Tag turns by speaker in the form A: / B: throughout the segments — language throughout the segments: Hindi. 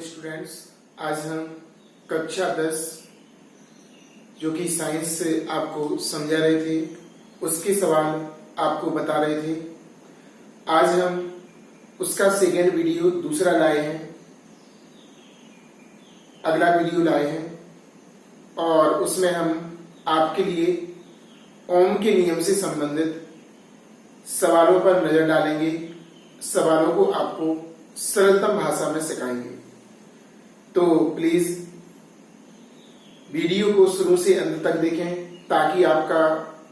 A: स्टूडेंट्स, आज हम कक्षा 10 जो कि साइंस से आपको समझा रहे थे उसके सवाल आपको बता रहे थे। आज हम उसका सेकेंड वीडियो दूसरा लाए हैं, अगला वीडियो लाए हैं और उसमें हम आपके लिए ओम के नियम से संबंधित सवालों पर नजर डालेंगे। सवालों को आपको सरलतम भाषा में सिखाएंगे। तो प्लीज वीडियो को शुरू से अंत तक देखें ताकि आपका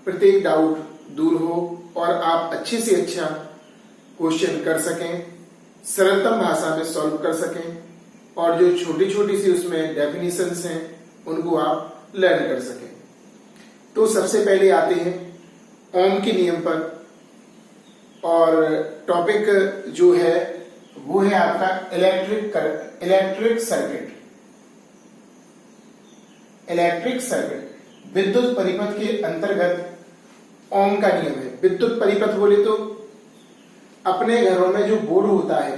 A: प्रत्येक डाउट दूर हो और आप अच्छे से अच्छा क्वेश्चन कर सकें, सरलतम भाषा में सॉल्व कर सकें और जो छोटी छोटी सी उसमें डेफिनेशंस हैं उनको आप लर्न कर सकें। तो सबसे पहले आते हैं ओम के नियम पर और टॉपिक जो है वो है आपका इलेक्ट्रिक सर्किट। विद्युत परिपथ के अंतर्गत ओम का नियम है। विद्युत परिपथ बोले तो अपने घरों में जो बोर्ड होता है,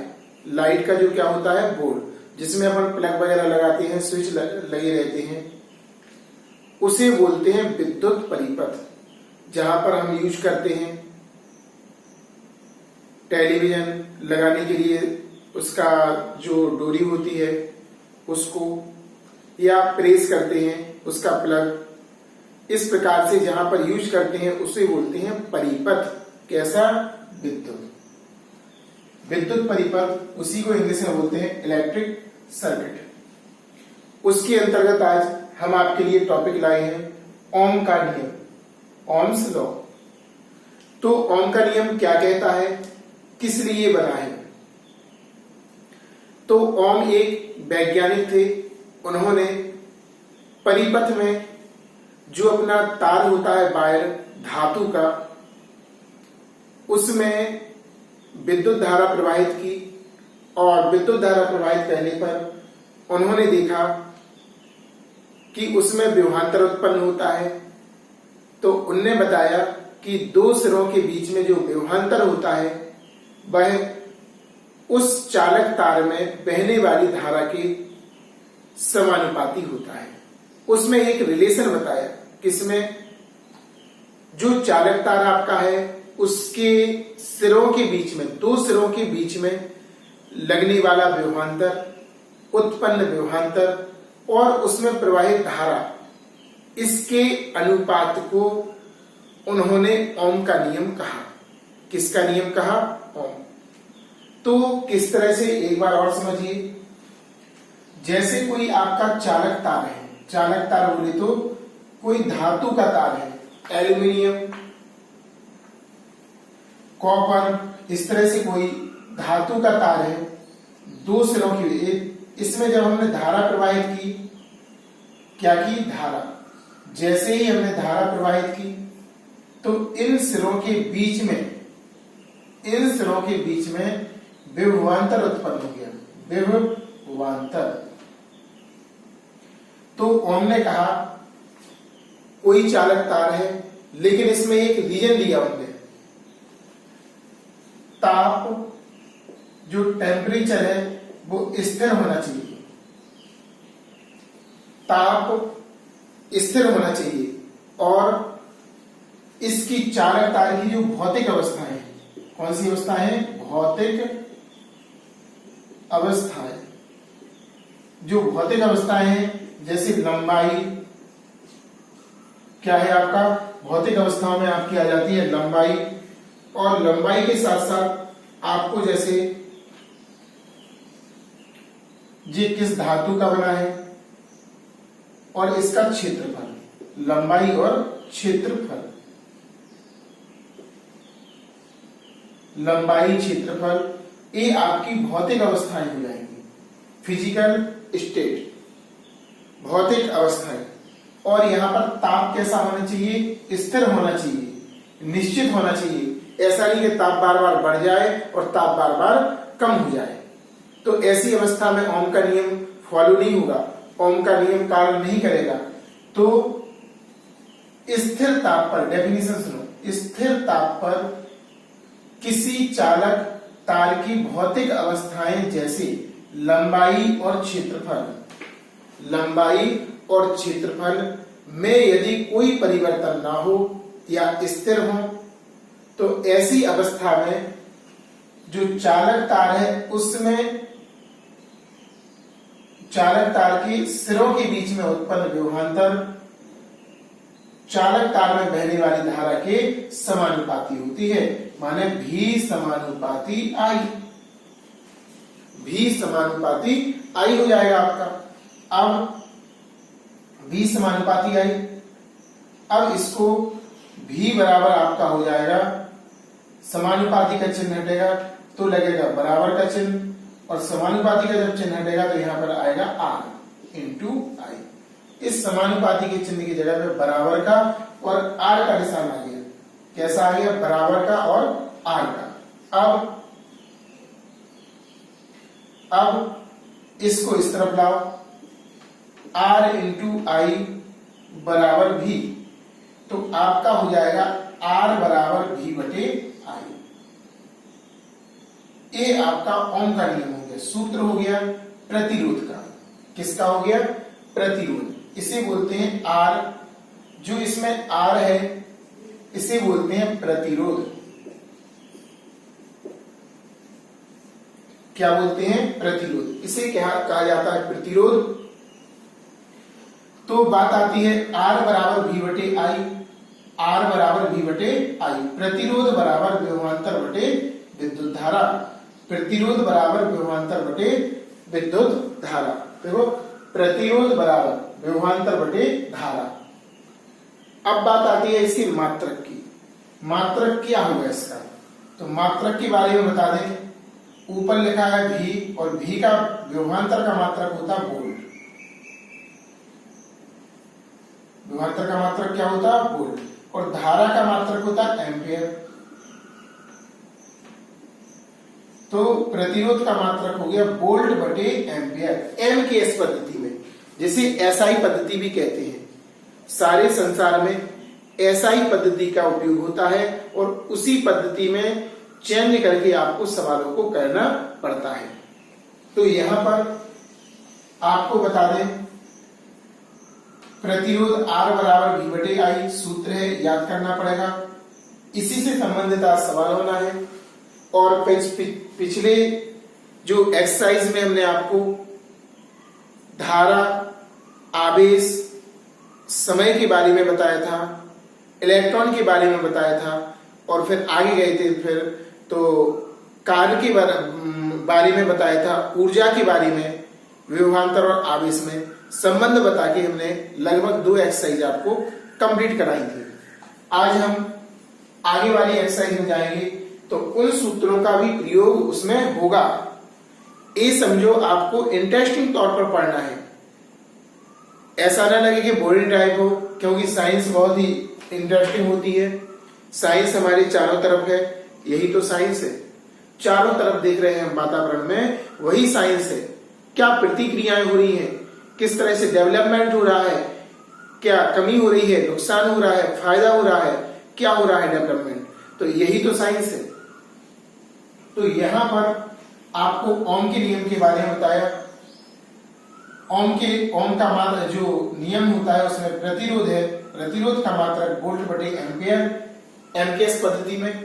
A: लाइट का जो क्या होता है बोर्ड, जिसमें अपन प्लग वगैरह लगाते हैं, स्विच लगे रहते हैं, उसे बोलते हैं विद्युत परिपथ। जहां पर हम यूज करते हैं टेलीविजन लगाने के लिए उसका जो डोरी होती है उसको, या प्रेस करते हैं उसका प्लग। इस प्रकार से जहां पर यूज करते हैं उसे बोलते हैं परिपथ। कैसा? विद्युत परिपथ, उसी को इंग्लिश में बोलते हैं इलेक्ट्रिक सर्किट। उसके अंतर्गत आज हम आपके लिए टॉपिक लाए हैं ओम का नियम, ओम्स लॉ। तो ओम का नियम क्या कहता है, किस लिए बना है? तो ओम एक वैज्ञानिक थे। उन्होंने परिपथ में जो अपना तार होता है वायर धातु का, उसमें विद्युत धारा प्रवाहित की और विद्युत धारा प्रवाहित करने पर उन्होंने देखा कि उसमें विभवांतर उत्पन्न होता है। तो उनने बताया कि दो सिरों के बीच में जो विभवांतर होता है वह उस चालक तार में बहने वाली धारा के समानुपाती होता है। उसमें एक रिलेशन बताया, किसमें? जो चालक तार आपका है उसके सिरों के बीच में, दो सिरों के बीच में लगने वाला विभवांतर, उत्पन्न विभवांतर और उसमें प्रवाहित धारा, इसके अनुपात को उन्होंने ओम का नियम कहा। किसका नियम कहा? ओम। तो किस तरह से, एक बार और समझिए। जैसे कोई आपका चालक तार है, चालक तार बोले तो कोई धातु का तार है, एल्यूमिनियम, कॉपर, इस तरह से कोई धातु का तार है, दो सिरों की। इसमें जब हमने धारा प्रवाहित की, क्या की? धारा। जैसे ही हमने धारा प्रवाहित की तो इन सिरों के बीच में विभवांतर उत्पन्न हो गया, विभवांतर। तो ओम ने कहा कोई चालक तार है, लेकिन इसमें एक रीजन दिया उन्होंने, ताप, जो टेम्परेचर है वो स्थिर होना चाहिए, ताप स्थिर होना चाहिए। और इसकी चालक तार की जो भौतिक अवस्था है, कौन सी अवस्था है? भौतिक अवस्थाएं। जो भौतिक अवस्थाएं हैं जैसे लंबाई, क्या है आपका? भौतिक अवस्थाओं में आपकी आ जाती है लंबाई, और लंबाई के साथ साथ आपको जैसे ये किस धातु का बना है और इसका क्षेत्रफल, लंबाई और क्षेत्रफल, लंबाई, क्षेत्रफल, ये आपकी भौतिक अवस्थाएं हो जाएंगी। फिजिकल स्टेट, भौतिक अवस्थाएं। और यहां पर ताप कैसा होना चाहिए? स्थिर होना चाहिए, निश्चित होना चाहिए। ऐसा नहीं कि ताप बार बार बढ़ जाए और ताप बार बार कम हो जाए। तो ऐसी अवस्था में ओम का नियम फॉलो नहीं होगा, ओम का नियम कार्य नहीं करेगा। तो स्थिर ताप पर, डेफिनेशन सुनो, स्थिर ताप पर किसी चालक तार की भौतिक अवस्थाएं जैसे लंबाई और क्षेत्रफल, लंबाई और क्षेत्रफल में यदि कोई परिवर्तन ना हो या स्थिर हो तो ऐसी अवस्था में जो चालक तार है उसमें चालक तार के सिरों के बीच में उत्पन्न विभवांतर चालक तार में बहने वाली धारा के समानुपाती होती है, माने भी समानुपाती आई, भी समानुपाती आई हो जाएगा आपका। अब भी समानुपाती आई, अब इसको भी बराबर आपका हो जाएगा, समानुपाती का चिन्ह हटेगा तो लगेगा बराबर का चिन्ह, और समानुपाती का जब चिन्ह हटेगा तो यहां पर आएगा आर इंटू आई। इस समानुपाती के चिन्ह की जगह पे बराबर का और आर का निशान आ गया। कैसा आ गया? बराबर का और आर का। अब इसको इस तरफ लाओ, आर इंटू आई बराबर भी, तो आपका हो जाएगा आर बराबर भी बटे आई। ये आपका ओम का नियम हो गया, सूत्र हो गया प्रतिरोध का। किसका हो गया? प्रतिरोध। इसे बोलते हैं आर, जो इसमें आर है इसे बोलते हैं प्रतिरोध। क्या बोलते हैं? प्रतिरोध। इसे क्या कहा जाता है? प्रतिरोध। तो बात आती है आर बराबर भी बटे आई, आर बराबर भी बटे आई, प्रतिरोध बराबर विभवांतर बटे विद्युत धारा, प्रतिरोध बराबर विभवांतर बटे विद्युत धारा। देखो, प्रतिरोध बराबर विभवांतर बटे धारा। अब बात आती है इसकी मात्रक की। मात्रक क्या होगा इसका? तो मात्रक के बारे में बता दें। ऊपर लिखा है भी, और भी का विभवांतर का मात्रक होता है वोल्ट। विभवांतर का मात्रक क्या होता है? वोल्ट। और धारा का मात्रक होता है एम्पियर। तो प्रतिरोध का मात्रक हो गया वोल्ट बटे एम्पियर, एमकेएस पद्धति में, जिसे एसआई पद्धति भी कहते हैं। सारे संसार में एसआई पद्धति का उपयोग होता है और उसी पद्धति में चेंज करके आपको सवालों को करना पड़ता है। तो यहां पर आपको बता दें, प्रतिरोध आर बराबर भी बटे आई सूत्र है, याद करना पड़ेगा। इसी से संबंधित आज सवाल होना है। और पिछले जो एक्सरसाइज में हमने आपको धारा, आवेश, समय के बारे में बताया था, इलेक्ट्रॉन के बारे में बताया था, और फिर आगे गए थे, फिर तो कार्य के बारे में बताया था, ऊर्जा के बारे में, विभवांतर और आवेश में संबंध बता के हमने लगभग 2 एक्सरसाइज आपको कंप्लीट कराई थी। आज हम आगे वाली एक्सरसाइज में जाएंगे तो उन सूत्रों का भी प्रयोग उसमें होगा। ये समझो आपको इंटरेस्टिंग तौर पर पढ़ना है, ऐसा ना लगे कि बोरिंग टाइप हो, क्योंकि साइंस बहुत ही इंटरेस्टिंग होती है। साइंस हमारे चारों तरफ है, यही तो साइंस है। चारों तरफ देख रहे हैं हम वातावरण में, वही साइंस है। क्या प्रतिक्रियाएं हो रही हैं, किस तरह से डेवलपमेंट हो रहा है, क्या कमी हो रही है, नुकसान हो रहा है, फायदा हो रहा है, क्या हो रहा है डेवलपमेंट, तो यही तो साइंस है। तो यहां पर आपको ओम के नियम के बारे में बताया। ओम का मात्रक जो नियम होता है उसमें प्रतिरोध है, प्रतिरोध का मात्रक वोल्ट बटे एम्पियर, एमकेएस पद्धति में।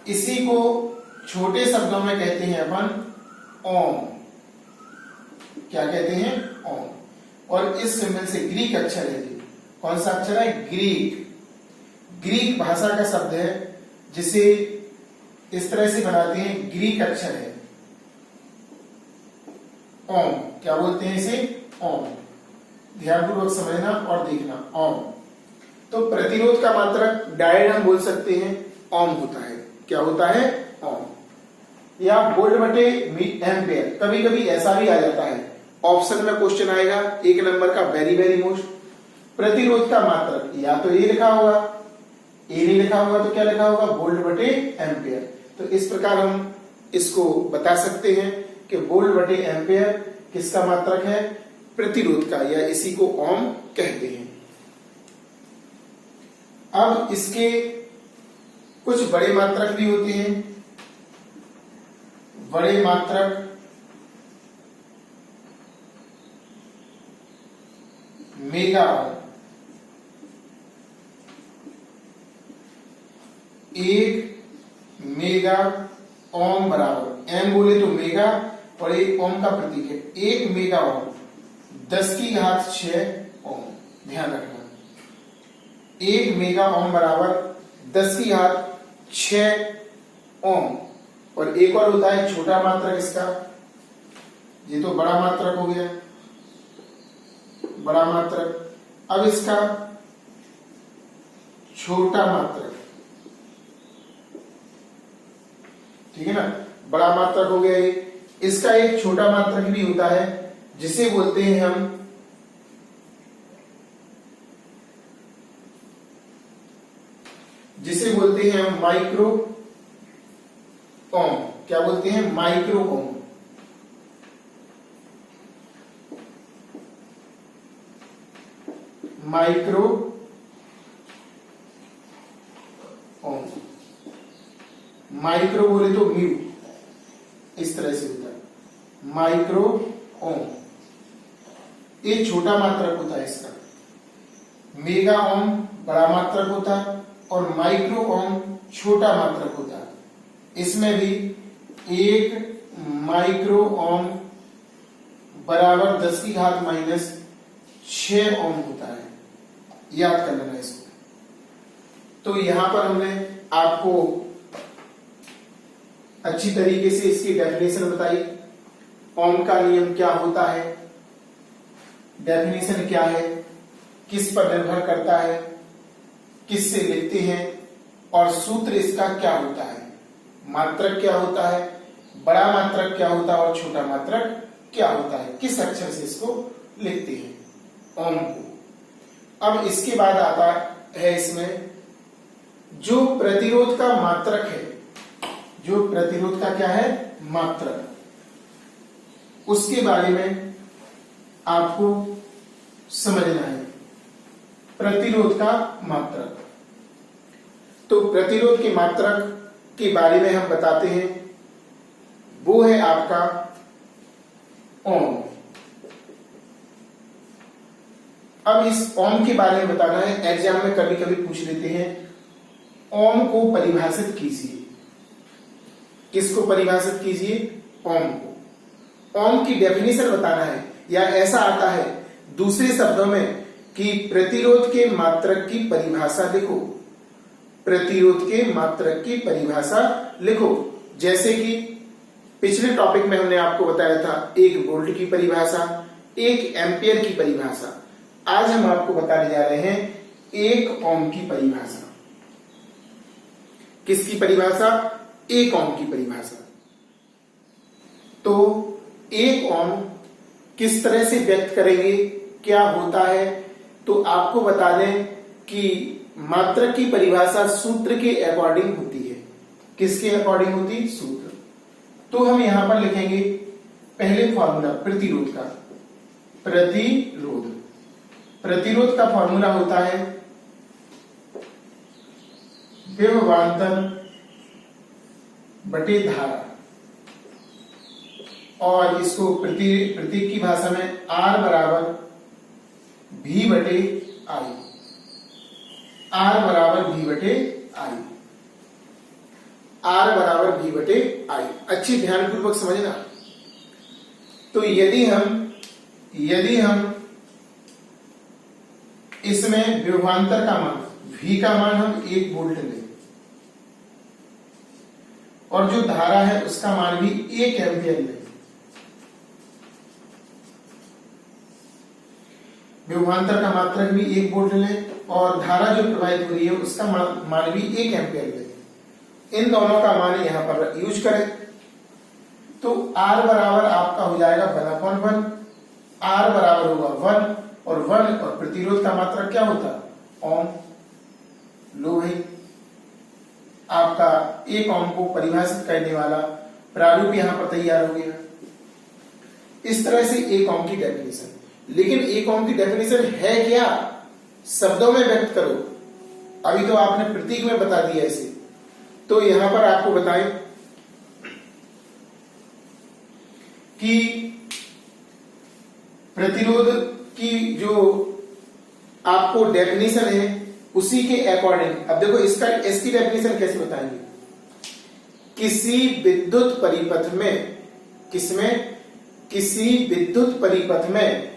A: इसी को छोटे शब्दों में कहते हैं अपन ओम। क्या कहते हैं? ओम। और इस सिंबल से ग्रीक अक्षर है। कौन सा अक्षर है? ग्रीक भाषा का शब्द है, जिसे इस तरह से बनाते हैं, ग्रीक अक्षर है ओम। क्या बोलते हैं इसे? ओम। ध्यानपूर्वक समझना और देखना, ओम। तो प्रतिरोध का मात्रक डायरेक्ट हम बोल सकते हैं ओम होता है। क्या होता है? ओम। या वोल्ट बटे एम्पियर। कभी कभी ऐसा भी आ जाता है, ऑप्शन में क्वेश्चन आएगा 1 नंबर का, वेरी वेरी मोस्ट। प्रतिरोध का मात्रक या तो ये लिखा होगा, ये नहीं लिखा होगा तो क्या लिखा होगा? वोल्ट बटे एम्पियर। तो इस प्रकार हम इसको बता सकते हैं कि वोल्ट बटे एम्पियर किसका मात्रक है? प्रतिरोध का, या इसी को ओम कहते हैं। अब इसके कुछ बड़े मात्रक भी होते हैं। बड़े मात्रक मेगा ओम, 1 मेगा ओम बराबर, एम बोले तो मेगा और एक ओम का प्रतीक है, 1 मेगा ओम 10⁶ ओम। ध्यान रखना, 1 मेगा ओम बराबर 10⁶ ओम। और एक और होता है छोटा मात्रक इसका, ये तो बड़ा मात्रक हो गया, बड़ा मात्रक। अब इसका छोटा मात्रक, ठीक है ना, बड़ा मात्रक हो गया ये। इसका एक छोटा मात्रक भी होता है जिसे बोलते हैं हम माइक्रो ओम। क्या बोलते हैं? Micro ohm. Micro ohm, micro बोले तो म्यू, इस तरह से होता है माइक्रो ओम। ये छोटा मात्रक होता है इसका, मेगा ओम बड़ा मात्रक होता है और माइक्रो ओम छोटा मात्रक होता है। इसमें भी 1 माइक्रो ओम बराबर 10⁻⁶ ओम होता है, याद कर लेना इसको। तो यहां पर हमने आपको अच्छी तरीके से इसकी डेफिनेशन बताई, ओम का नियम क्या होता है, डेफिनेशन क्या है, किस पर निर्भर करता है, किस से लिखते हैं और सूत्र इसका क्या होता है, मात्रक क्या होता है, बड़ा मात्रक क्या होता है और छोटा मात्रक क्या होता है, किस अक्षर से इसको लिखते हैं ओम को। अब इसके बाद आता है इसमें जो प्रतिरोध का मात्रक है, जो प्रतिरोध का क्या है मात्रक, उसके बारे में आपको समझना है। प्रतिरोध का मात्रक, तो प्रतिरोध के मात्रक के बारे में हम बताते हैं, वो है आपका ओम। अब इस ओम के बारे में बताना है, एग्जाम में कभी कभी पूछ लेते हैं ओम को परिभाषित कीजिए। किसको परिभाषित कीजिए? ओम को। ओम की डेफिनेशन बताना है, या ऐसा आता है दूसरे शब्दों में कि प्रतिरोध के मात्रक की परिभाषा लिखो, प्रतिरोध के मात्रक की परिभाषा लिखो। जैसे कि पिछले टॉपिक में हमने आपको बताया था 1 वोल्ट की परिभाषा, 1 एम्पियर की परिभाषा। आज हम आपको बताने जा रहे हैं 1 ओम की परिभाषा। किसकी परिभाषा? 1 ओम की परिभाषा। तो 1 ओम किस तरह से व्यक्त करेंगे, क्या होता है, तो आपको बता दें कि मात्रक की परिभाषा सूत्र के अकॉर्डिंग होती है। किसके अकॉर्डिंग होती? सूत्र। तो हम यहां पर लिखेंगे पहले फॉर्मूला प्रतिरोध का। प्रतिरोध, प्रतिरोध का फॉर्मूला होता है विभवांतर बटे धारा, और इसको प्रतीक की भाषा में R बराबर V बटे I, R बराबर V बटे I, R बराबर V बटे I। अच्छी ध्यानपूर्वक समझना। तो यदि हम इसमें विभवांतर का मान V का मान हम 1 वोल्ट लें और जो धारा है उसका मान भी 1 एम्पियर लें, विभवांतर का मात्रक भी 1 वोल्ट लें और धारा जो प्रवाहित हो रही है उसका मान भी 1 एम्पियर लें, इन दोनों का मान यहां पर यूज करें। तो R बराबर आपका हो जाएगा 1/1, R बराबर होगा 1 और 1 और प्रतिरोध का मात्रक क्या होता? ओम। लो भाई, आपका 1 ओम को परिभाषित करने वाला प्रारूप यहां पर तैयार हो गया। इस तरह से 1 ओम की डेफिनेशन। लेकिन 1 ओम की डेफिनेशन है क्या, शब्दों में व्यक्त करो। अभी तो आपने प्रतीक में बता दिया इसे, तो यहां पर आपको बताएं कि प्रतिरोध की जो आपको डेफिनेशन है उसी के अकॉर्डिंग। अब देखो इसकी डेफिनेशन कैसे बताएंगे। किसी विद्युत परिपथ में, किसी विद्युत परिपथ में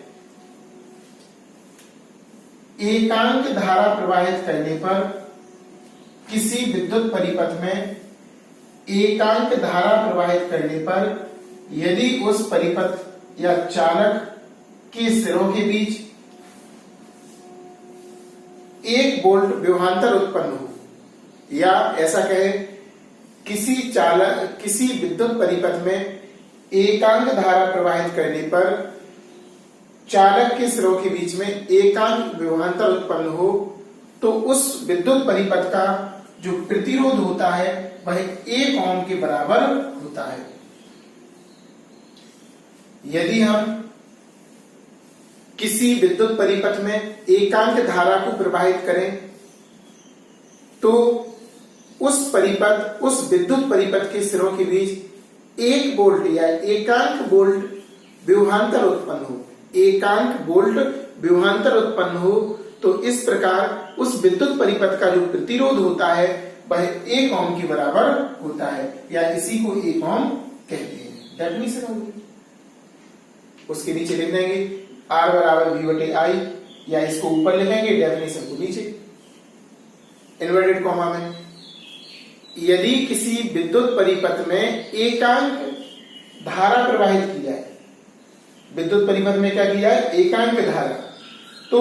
A: एकांक धारा प्रवाहित करने पर, किसी विद्युत परिपथ में एकांक धारा प्रवाहित करने पर यदि उस परिपथ या चालक के सिरों के बीच 1 वोल्ट विभवांतर उत्पन्न हो, या ऐसा कहे किसी विद्युत परिपथ में एकांक धारा प्रवाहित करने पर चालक के सिरों के बीच में एकांक विभवांतर उत्पन्न हो, तो उस विद्युत परिपथ का जो प्रतिरोध होता है वह 1 ओम के बराबर होता है। यदि हम किसी विद्युत परिपथ में एकांक धारा को प्रवाहित करें तो उस विद्युत परिपथ के सिरों के बीच 1 वोल्ट या एकांक वोल्ट विभवांतर उत्पन्न हो, एकांक वोल्ट विभवांतर उत्पन्न हो, तो इस प्रकार उस विद्युत परिपथ का जो प्रतिरोध होता है वह 1 ओम के बराबर होता है, या इसी को 1 ओम कहते हैं। डेफिनेशन होगी, उसके नीचे लिख देंगे R बराबर V/I, या इसको ऊपर लिखेंगे डेफिनेशन को नीचे इन्वर्टेड कॉमा में। यदि किसी विद्युत परिपथ में एकांक धारा प्रवाहित की जाए, विद्युत परिपथ में क्या की जाए, एकांक धारा, तो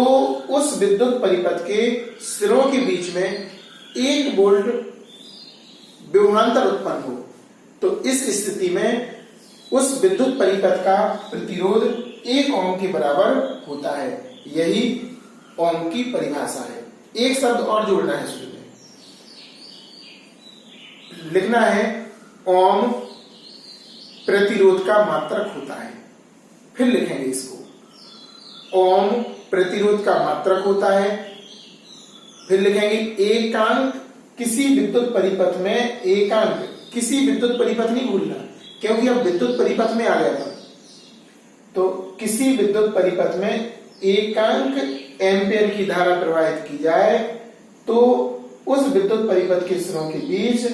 A: उस विद्युत परिपथ के सिरों के बीच में 1 वोल्ट विभवांतर उत्पन्न हो, तो इस स्थिति में उस विद्युत परिपथ का प्रतिरोध 1 ओम के बराबर होता है। यही ओम की परिभाषा है। एक शब्द और जोड़ना है इसमें, लिखना है ओम प्रतिरोध का मात्रक होता है। फिर लिखेंगे इसको, ओम प्रतिरोध का मात्रक होता है। फिर लिखेंगे एकांक किसी विद्युत परिपथ में, एकांक किसी विद्युत परिपथ नहीं भूलना, क्योंकि अब विद्युत परिपथ में आ गया था, तो किसी विद्युत परिपथ में एकांक एम्पियर की धारा प्रवाहित की जाए तो उस विद्युत परिपथ के सिरों के बीच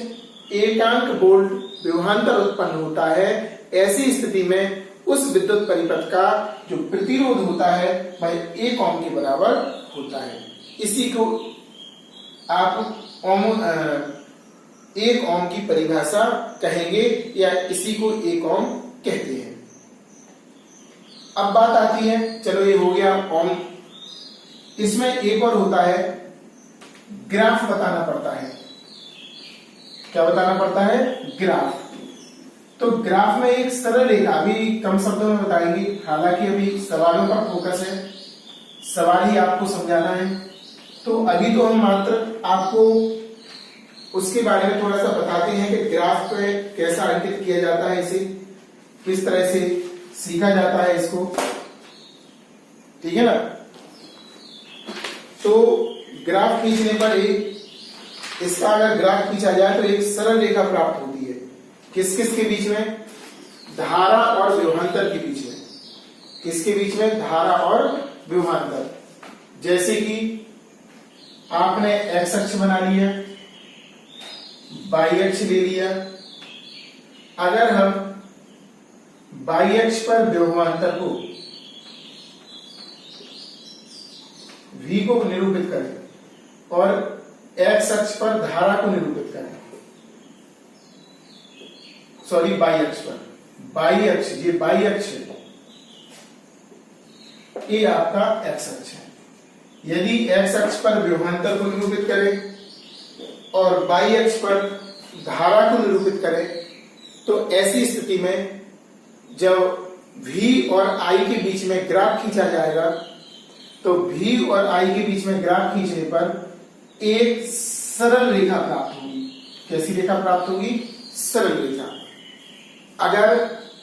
A: एकांक वोल्ट विभवांतर उत्पन्न होता है। ऐसी स्थिति में उस विद्युत परिपथ का जो प्रतिरोध होता है वह 1 ओम के बराबर होता है। इसी को आप 1 ओम की परिभाषा कहेंगे, या इसी को 1 ओम कहते हैं। अब बात आती है, चलो ये हो गया ओम, इसमें एक और होता है, ग्राफ बताना पड़ता है। क्या बताना पड़ता है, ग्राफ। तो ग्राफ में एक सरल रेखा, अभी कम शब्दों में बताएंगे, हालांकि अभी सवालों पर फोकस है, सवाल ही आपको समझाना है, तो अभी तो हम मात्र आपको उसके बारे में थोड़ा सा बताते हैं कि ग्राफ पे कैसा अंकित किया जाता है, इसे किस तरह से सीखा जाता है इसको, ठीक है ना। तो ग्राफ खींचने पर इसका अगर ग्राफ खींचा जाए तो एक सरल रेखा प्राप्त होती है। किस किस के बीच में, धारा और विभवांतर के बीच में। किसके बीच में, धारा और विभवांतर। जैसे कि आपने एक्स अक्ष बना लिया, वाई अक्ष ले लिया। अगर हम वाई अक्ष पर विभवांतर को V को निरूपित करें और एक्स अक्ष पर धारा को निरूपित करें, सॉरी वाई अक्ष पर, वाई अक्ष, ये वाई अक्ष है, ये आपका एक्स अक्ष है। यदि एक्स अक्ष पर विभवांतर को निरूपित करें और वाई अक्ष पर धारा को निरूपित करें, तो ऐसी स्थिति में जब V और I के बीच में ग्राफ खींचा जाएगा, तो V और I के बीच में ग्राफ खींचने पर एक सरल रेखा प्राप्त होगी। कैसी रेखा प्राप्त होगी, सरल रेखा। अगर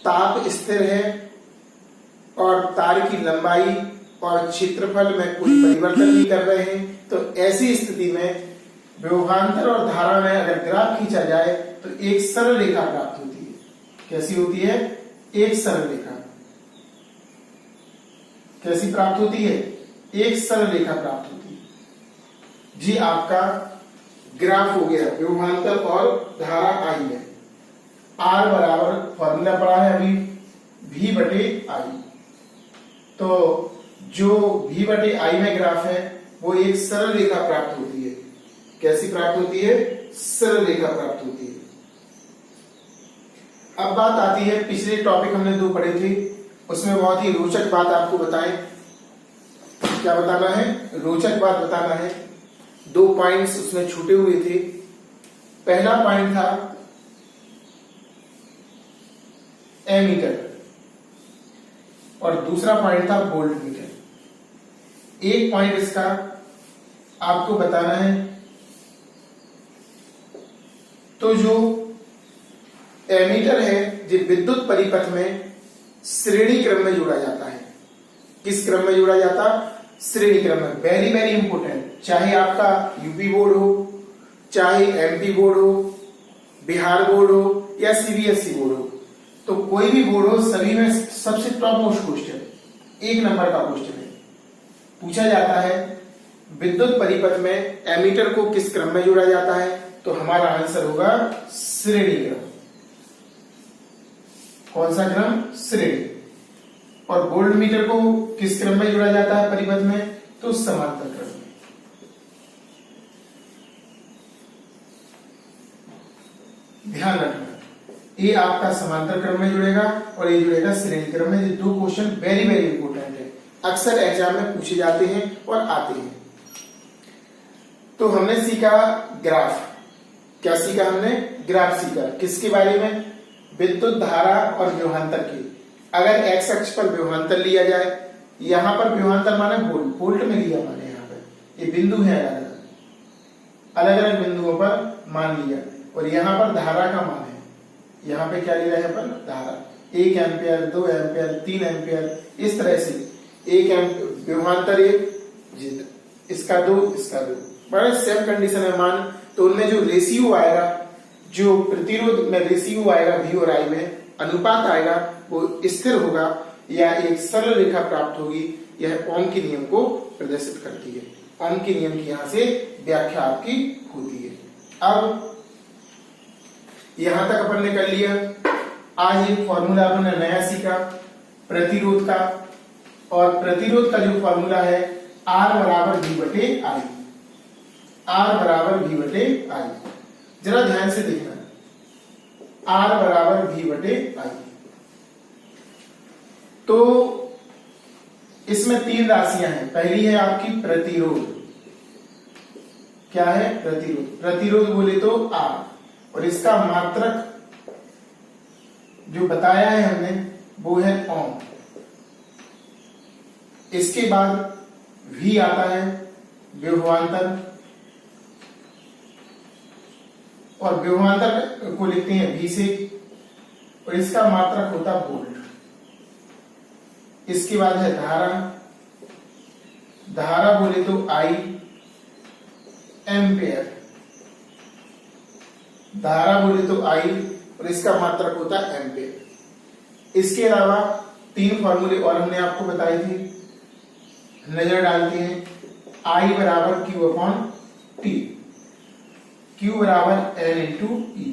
A: ताप स्थिर है और तार की लंबाई और क्षेत्रफल में कोई परिवर्तन नहीं कर रहे हैं, तो ऐसी स्थिति में विभवांतर और धारा में अगर ग्राफ खींचा जाए तो एक सरल रेखा प्राप्त होती है। कैसी होती है, एक सरल रेखा। कैसी प्राप्त होती है, एक सरल रेखा प्राप्त होती है। जी आपका ग्राफ हो गया विभवांतर और धारा आई है। आर बराबर फॉर्मूला पड़ा है अभी V बटे आई। तो जो V बटे आई में ग्राफ है वो एक सरल रेखा प्राप्त होती है। कैसी प्राप्त होती है? सरल रेखा प्राप्त होती है। अब बात आती है, पिछले टॉपिक हमने 2 पढ़े थे, उसमें बहुत ही रोचक बात आपको बताएं। क्या बताना है? रोचक बात बताना है। 2 पॉइंट्स उसमें छूटे हुए थे। पहला पॉइंट था एमीटर और दूसरा पॉइंट था वोल्ट मीटर। एक पॉइंट इसका आपको बताना है, तो जो एमीटर है जो विद्युत परिपथ में श्रेणी क्रम में जोड़ा जाता है। किस क्रम में जोड़ा जाता? श्रेणी क्रम में। Very very important. चाहे आपका यूपी बोर्ड हो, चाहे एमपी बोर्ड हो, बिहार बोर्ड हो या सीबीएसई बोर्ड हो, तो कोई भी बोर्ड हो, सभी में सबसे टॉप मोस्ट क्वेश्चन, 1 नंबर का क्वेश्चन है, पूछा जाता है विद्युत परिपथ में एमीटर को किस क्रम में जोड़ा जाता है? तो हमारा आंसर होगा श्रेणी क्रम। कौन सा क्रम? श्रेणी। और वोल्ट मीटर को किस क्रम में जोड़ा जाता है परिपथ में? तो समांतर क्रम में। ध्यान रखना, ये आपका समांतर क्रम में जुड़ेगा और ये जुड़ेगा श्रेणी क्रम में। ये 2 क्वेश्चन वेरी वेरी इंपोर्टेंट है, अक्सर एग्जाम में पूछे जाते हैं और आते हैं। तो हमने सीखा ग्राफ। क्या सीखा हमने? ग्राफ सीखा। किसके बारे में? विद्युत धारा और विभवांतर की। अगर एक्स अक्ष पर विभवांतर लिया जाए, यहां पर विभवांतर माने वोल्ट, वोल्ट में लिया माने, यहाँ पर ये बिंदु है अलग अलग बिंदुओं पर मान लिया, और यहाँ पर धारा का मान है। यहाँ पे क्या लिया है अपन? धारा। 1 एम्पियर, 2 एम्पियर, 3 एम्पियर, इस तरह से विभवांतर 1, इसका 2, इसका 2, बड़े सेम कंडीशन है मान। तो उनमें जो रेशियो आएगा, जो प्रतिरोध में रेशियो आएगा V और I में, अनुपात आएगा, वो स्थिर होगा या एक सरल रेखा प्राप्त होगी। यह ओम के नियम को प्रदर्शित करती है। ओम के नियम की यहां से व्याख्या आपकी होती है। अब यहां तक अपन ने कर लिया। आज एक फॉर्मूला अपन ने नया सीखा प्रतिरोध का, और प्रतिरोध का जो फॉर्मूला है R बराबर V बटे I। R बराबर V बटे I। जरा ध्यान से देखना, R बराबर V बटे I। तो इसमें 3 राशियां हैं। पहली है आपकी प्रतिरोध। क्या है? प्रतिरोध। प्रतिरोध बोले तो R, और इसका मात्रक जो बताया है हमने वो है ओम। इसके बाद V आता है विभवांतर, और विभवांतर को लिखते हैं V से, और इसका मात्रक होता वोल्ट। इसके बाद है धारा। धारा बोले तो I, एम्पेयर। धारा बोले तो I, और इसका मात्रक होता एम्पेयर। इसके अलावा 3 फॉर्मूले और हमने आपको बताए थे, नजर डालते हैं। I बराबर Q अपॉन T, Q बराबर N इंटू E,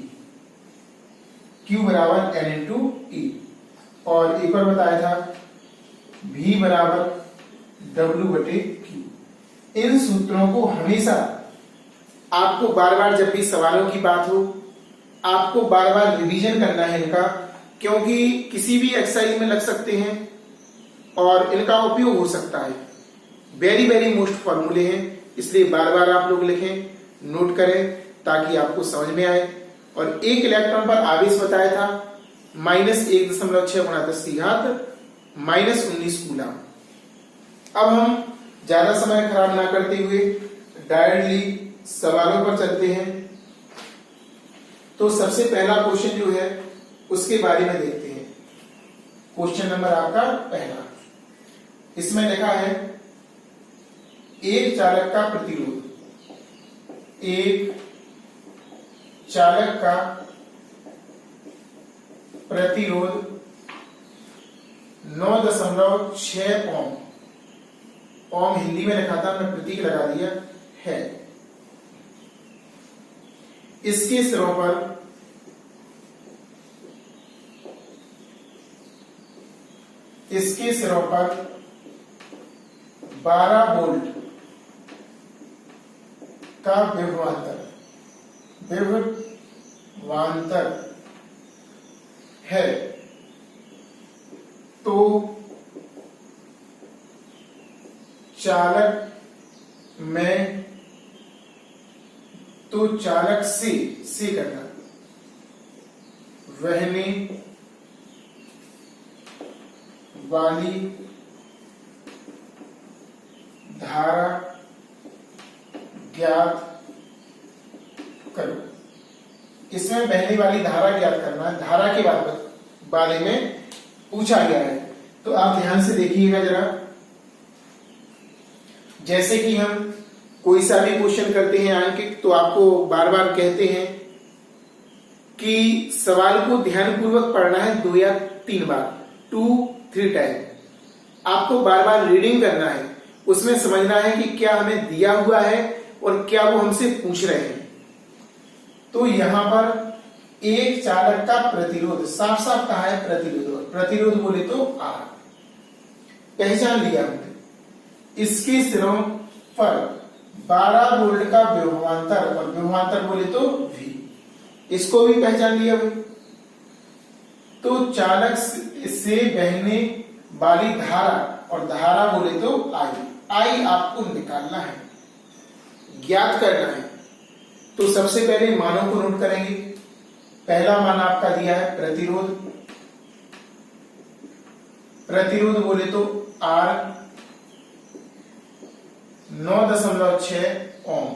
A: Q बराबर N इंटू E। और एक और बताया था V बराबर W बटे Q। इन सूत्रों को हमेशा आपको बार बार, जब भी सवालों की बात हो, आपको बार बार रिवीजन करना है इनका, क्योंकि किसी भी एक्सरसाइज में लग सकते हैं और इनका उपयोग हो सकता है। वेरी वेरी मोस्ट फॉर्मूले हैं, इसलिए बार बार आप लोग लिखें, नोट करें, ताकि आपको समझ में आए। और 1 इलेक्ट्रॉन पर आवेश बताया था -1.6 × 10⁻⁻19 कूलम। अब हम ज्यादा समय खराब ना करते हुए डायरेक्टली सवालों पर चलते हैं। तो सबसे पहला क्वेश्चन जो है उसके बारे में देखते हैं। क्वेश्चन नंबर आपका पहला, इसमें लिखा है एक चालक का प्रतिरोध, एक चालक का प्रतिरोध 9.6 ओम ओम हिंदी में लिखा था, मैं प्रतीक लगा दिया है। इसके सिरों पर इसके सिरों पर 12 वोल्ट का विभवांतर है। तो चालक से करना वहने वाली धारा ज्ञात करो। इसमें बहने वाली धारा ज्ञात करना, धारा के बारे में पूछा गया है। तो आप ध्यान से देखिएगा जरा। जैसे कि हम कोई सा भी क्वेश्चन करते हैं अंकित, तो आपको बार बार कहते हैं कि सवाल को ध्यानपूर्वक पढ़ना है 2 या 3 बार, 2-3 टाइम। आपको बार बार रीडिंग करना है, उसमें समझना है कि क्या हमें दिया हुआ है और क्या वो हमसे पूछ रहे हैं। तो यहां पर एक चालक का प्रतिरोध साफ साफ कहा है, प्रतिरोध बोले तो R पहचान लिया हमने। इसके सिरों पर 12 वोल्ट का विभवांतर, और विभवांतर बोले तो V, इसको भी पहचान लिया भाई। तो चालक से बहने वाली धारा, और धारा बोले तो I आपको निकालना है, ज्ञात करना है। तो सबसे पहले मानों को नोट करेंगे। पहला मान आपका दिया है प्रतिरोध, प्रतिरोध बोले तो R 9.6 ओम,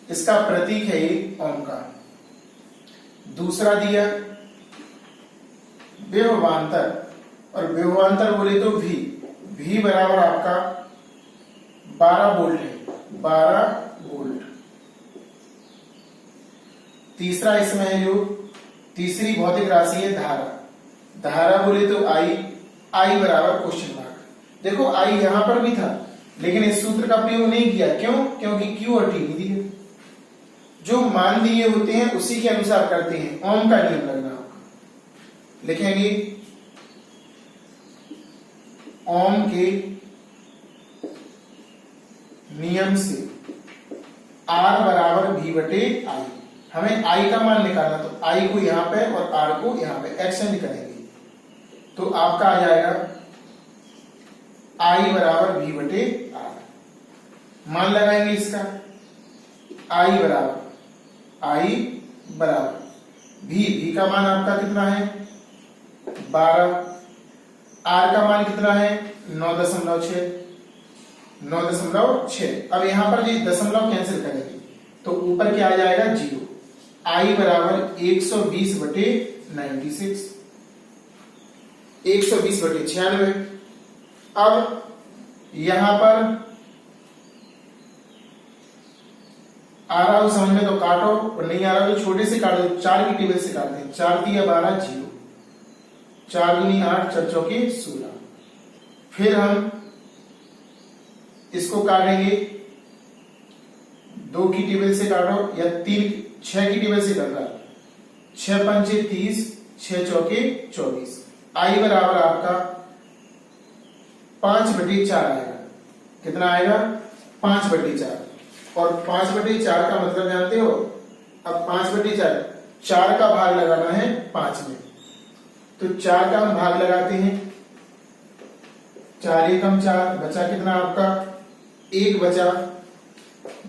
A: इसका प्रतीक है ये ओम का। दूसरा दिया विभवांतर, और विभवांतर बोले तो V बराबर आपका 12 वोल्ट है, 12 वोल्ट। तीसरा इसमें है जो तीसरी भौतिक राशि है धारा, धारा बोले तो I बराबर क्वेश्चन मार्क। देखो I यहां पर भी था, लेकिन इस सूत्र का प्रयोग नहीं किया। क्यों? क्योंकि Q और T नहीं दिए। जो मान दिए होते हैं उसी के अनुसार करते हैं। ओम का नियम लगना आपका, लिखेंगे ओम के नियम से R बराबर V/I। हमें I का मान निकालना, तो I को यहां पे और R को यहां पे एक्सचेंज करेंगे। तो आपका आ जाएगा I बराबर V/R। मान लगाएंगे इसका, I बराबर V का मान आपका कितना है 12, R का मान कितना है 9.6। अब यहां पर ये दशमलव कैंसिल करेंगे तो ऊपर क्या आ जाएगा 0। I बराबर 120/96, 120/96। अब यहां पर आ रहा हो समझ में तो काटो, और नहीं आ रहा तो छोटे से काटो, 4 की टेबल से काटते हैं। 4 दिया 12, 0, 4 दूनी 8, 4 चौके 16। फिर हम इसको काटेंगे 2 की टेबल से काटो, या 6 की टेबल से काटो। 6 पंचे 30, 6 चौके 24। I बराबर आपका 5/4 आएगा। कितना आएगा 5/4। और 5/4 का मतलब जानते हो? अब 5/4, 4 का भाग लगाना है 5 में, तो 4 का हम भाग लगाते हैं। 4 एकम 4, बचा कितना आपका 1 बचा,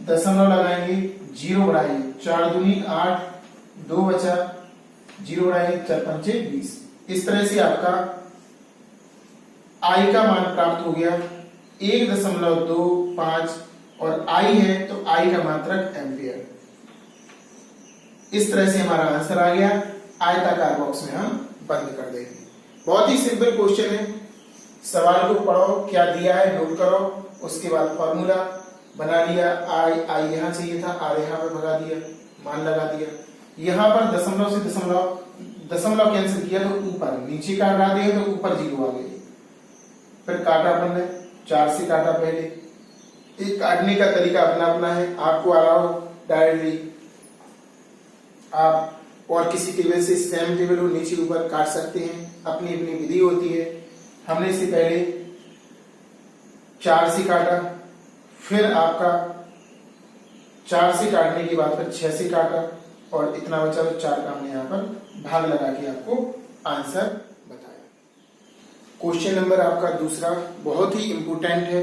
A: दशमलव लगाएंगे, 0 बढ़ाएंगे, 4 दूनी 8, 2 बचा, 0 बढ़ाएंगे, 4 पंचे 20। इस तरह से आपका I का मान प्राप्त हो गया 1.25, और I है तो I का मात्रक एम्पियर। इस तरह से हमारा आंसर आ गया। आयताकार बॉक्स में हम बंद कर देंगे। बहुत ही सिंपल क्वेश्चन है। सवाल को पढ़ो, क्या दिया है नोट करो, उसके बाद फॉर्मूला बना लिया। I यहां चाहिए था, R यहां पे भगा दिया, मान लगा दिया। यहां पर दशमलव से दशमलव कैंसिल किया तो ऊपर, नीचे का हटा दिया तो ऊपर 0 आ गया। फिर काटा अपन ने 4 से काटा पहले। एक काटने का तरीका अपना अपना है, आपको आ रहा हो डायरेक्टली आप और किसी टेबल से सेम टेबल हो नीचे ऊपर काट सकते हैं, अपनी अपनी विधि होती है। हमने इससे पहले 4 से काटा, फिर आपका 4 से काटने के बाद फिर 6 से काटा और इतना बचा तो 4 का हमने यहाँ पर भाग लगा के आपको आंसर बताया। क्वेश्चन नंबर आपका दूसरा बहुत ही इंपोर्टेंट है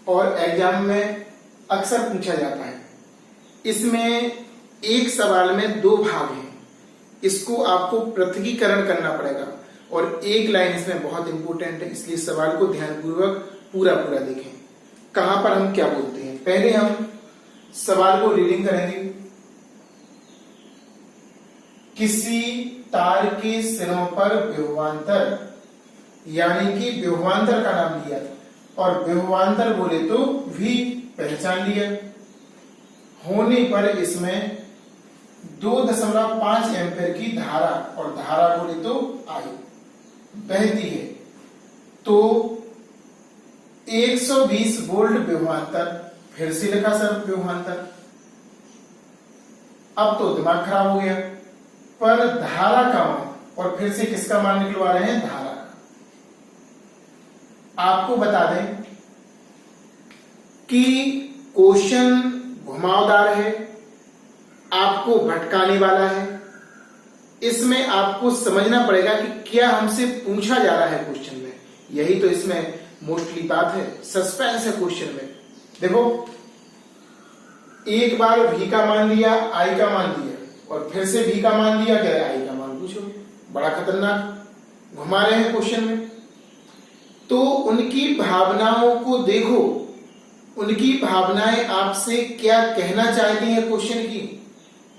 A: और एग्जाम में अक्सर पूछा जाता है। इसमें एक सवाल में 2 भाग हैं, इसको आपको पृथकीकरण करना पड़ेगा और एक लाइन इसमें बहुत इंपोर्टेंट है, इसलिए सवाल को ध्यानपूर्वक पूरा पूरा देखें। कहां पर हम क्या बोलते हैं, पहले हम सवाल को रीडिंग करेंगे। किसी तार के सिरों पर विभवांतर, यानी कि विभवांतर का नाम लिया और विभवांतर बोले तो V पहचान लिया, होने पर इसमें 2.5 एम्पीयर की धारा और धारा बोले तो I बहती है, तो 120 वोल्ट विभवांतर, फिर से लिखा सर विभवांतर। अब तो दिमाग खराब हो गया, पर धारा का मान, और फिर से किसका मान निकलवा रहे हैं, धारा का। आपको बता दें कि क्वेश्चन घुमावदार है, आपको भटकाने वाला है। इसमें आपको समझना पड़ेगा कि क्या हमसे पूछा जा रहा है क्वेश्चन में, यही तो इसमें मोस्टली बात है, सस्पेंस है क्वेश्चन में। देखो एक बार V का मान लिया, I का मान लिया और फिर से V का मान लिया, कह रहे I का मान पूछो, बड़ा खतरनाक घुमा रहे हैं क्वेश्चन में। तो उनकी भावनाओं को देखो, उनकी भावनाएं आपसे क्या कहना चाहती हैं क्वेश्चन की,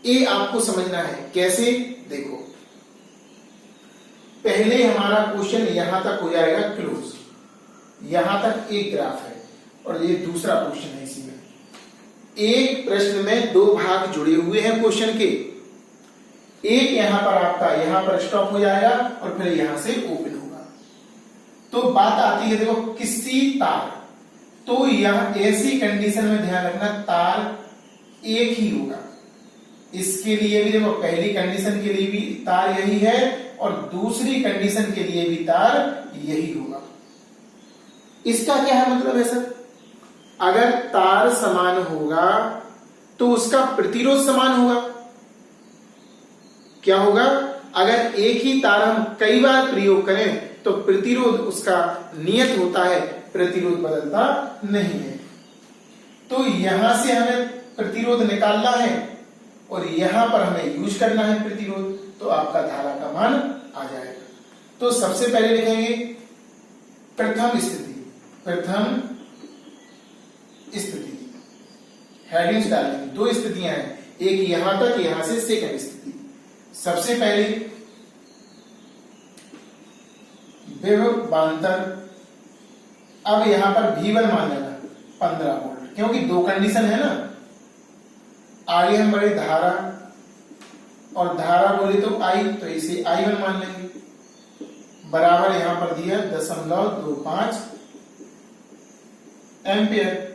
A: ये आपको समझना है। कैसे, देखो पहले हमारा क्वेश्चन यहां तक हो जाएगा क्लोज, यहां तक एक ग्राफ है और ये दूसरा क्वेश्चन है। इसी में एक प्रश्न में 2 भाग जुड़े हुए हैं क्वेश्चन के, एक यहां पर आपका यहां पर स्टॉप हो जाएगा और फिर यहां से ओपन होगा। तो बात आती है देखो किसी तार, तो यहां ऐसी कंडीशन में ध्यान रखना तार एक ही होगा। इसके लिए भी देखो पहली कंडीशन के लिए भी तार यही है और दूसरी कंडीशन के लिए भी तार यही होगा। इसका क्या है मतलब है सर, अगर तार समान होगा तो उसका प्रतिरोध समान होगा। क्या होगा, अगर एक ही तार हम कई बार प्रयोग करें तो प्रतिरोध उसका नियत होता है, प्रतिरोध बदलता नहीं है। तो यहां से हमें प्रतिरोध निकालना है और यहां पर हमें यूज करना है प्रतिरोध, तो आपका धारा का मान आ जाएगा। तो सबसे पहले लिखेंगे प्रथम स्थिति, प्रथम स्थिति हेडिंग्स डालेंगे। 2 स्थितियां हैं, एक यहां तक, यहां से सेकंड स्थिति। सबसे पहले विभवांतर, अब यहां पर V1 मान लेना 15 वोल्ट, क्योंकि 2 कंडीशन है ना। आगे हम बढ़े धारा, और धारा बोले तो I, तो इसे I1 मान लेंगे, बराबर यहां पर दिया 0.25 एम्पियर।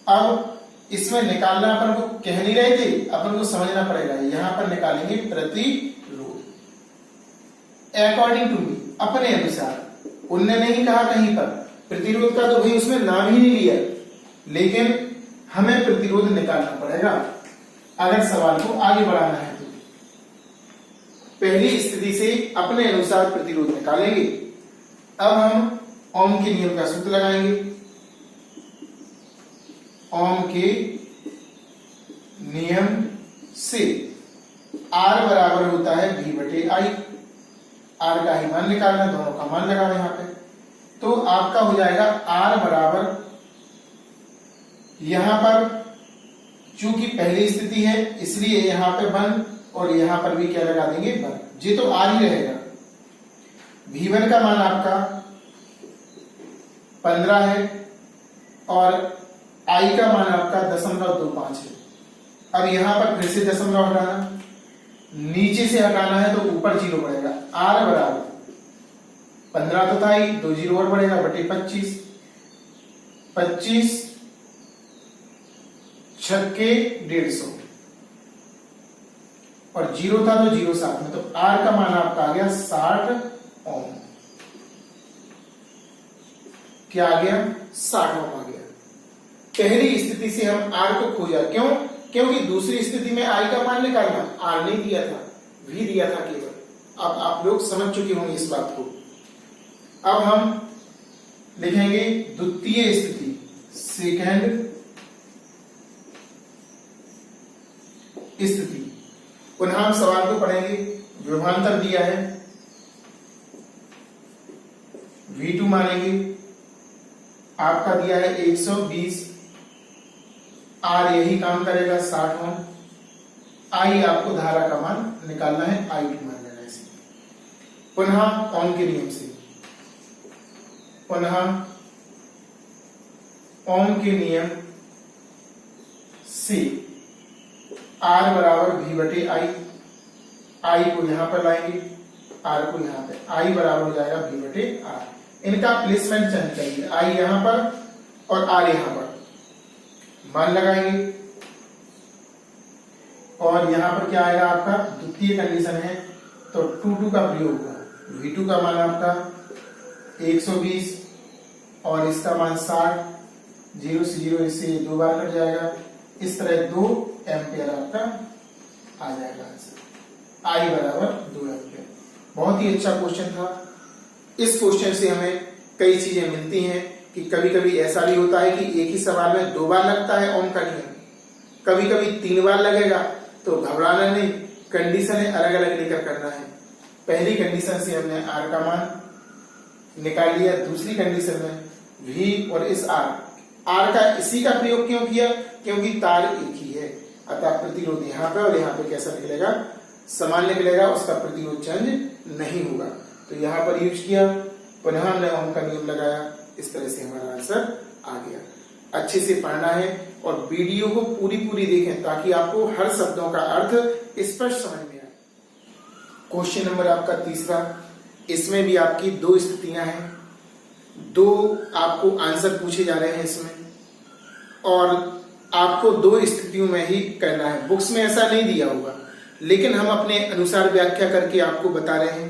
A: अब इसमें निकालना अपन को कह नहीं रहे थे, अपन को समझना पड़ेगा। यहां पर निकालेंगे प्रतिरोध अकॉर्डिंग टू मी, अपने अनुसार। उनने नहीं कहा कहीं पर प्रतिरोध का, तो भाई उसमें नाम ही नहीं लिया, लेकिन हमें प्रतिरोध निकालना पड़ेगा अगर सवाल को आगे बढ़ाना है। तो पहली स्थिति से अपने अनुसार प्रतिरोध निकालेंगे। अब हम ओम के नियम का सूत्र लगाएंगे। ओम के नियम से R बराबर होता है V/I। R का ही मान निकालना, दोनों का मान लगाना यहां पे। तो आपका हो जाएगा R बराबर, यहां पर चूंकि पहली स्थिति है इसलिए यहां पे 1 और यहां पर भी क्या लगा देंगे 1, ये तो R ही रहेगा। V1 का मान आपका 15 है और I का मान आपका 0.25 है। अब यहां पर फिर से दशमलव हटाना, नीचे से हटाना है तो ऊपर 0 पड़ेगा। R बराबर 15 तो था ही, 2 जीरो और बढ़ेगा बटे 25, 25 छक्के 150 और जीरो था तो जीरो साथ में, तो आर का मान आपका आ गया 60 ओम। क्या आ गया? 60 ओम आ गया। पहली स्थिति से हम आर को खोजा, क्यों? क्योंकि दूसरी स्थिति में आई का मान निकालना, आर नहीं दिया था, वी दिया था केवल। अब आप लोग समझ चुके होंगे इस बात को। अब हम लिखेंगे द्वितीय स्थिति, सेकेंड स्थिति। पुनः हम सवाल को पढ़ेंगे। विभवांतर दिया है, V2 मानेंगे, आपका दिया है 120, आर यही काम करेगा 60 ओम। आई आपको धारा का मान निकालना है, I2 मान लेना है इसे। पुनः ओम के नियम से, पुनः ओम के नियम से आर बराबर V बटे आई, आई को यहां पर लाएंगे, आर को यहां पे, आई बराबर हो जाएगा V बटे आर। इनका प्लेसमेंट चेंज करेंगे, आई यहां पर और आर यहां पर, मान लगाएंगे और यहां पर क्या आएगा आपका? द्वितीय कंडीशन है तो 2 का प्रयोग होगा। V2 का मान आपका 120 और इसका मान 60, 0 से 0 इससे 2 बार कट जाएगा, इस तरह 2 एम्पियर आपका आ जाएगा आंसर। आई बराबर 2 एम्पियर। बहुत ही अच्छा क्वेश्चन था। इस क्वेश्चन से हमें कई चीजें मिलती हैं कि कभी कभी ऐसा भी होता है कि एक ही सवाल में 2 बार लगता है ओम का नियम, कभी कभी 3 बार लगेगा, तो घबराना नहीं, कंडीशन है अलग अलग लेकर करना है। पहली कंडीशन से हमने आर का मान निकाल लिया, दूसरी कंडीशन में वी और इस आर का इसी का प्रयोग क्यों किया? क्योंकि तार एक ही है, अतः प्रतिरोध यहाँ पे और यहाँ पे कैसा निकलेगा? समान निकलेगा, उसका प्रतिरोध चेंज नहीं होगा, तो यहाँ पर यूज किया। पुनः हमने ओम का नियम लगाया, इस तरह से हमारा आंसर आ गया। अच्छे से पढ़ना है और वीडियो को पूरी देखें ताकि आपको हर शब्दों का अर्थ स्पष्ट समझ में आए। क्वेश्चन नंबर आपका तीसरा, इसमें भी आपकी 2 स्थितियां हैं, 2 आपको आंसर पूछे जा रहे हैं इसमें, और आपको 2 स्थितियों में ही करना है। बुक्स में ऐसा नहीं दिया होगा, लेकिन हम अपने अनुसार व्याख्या करके आपको बता रहे हैं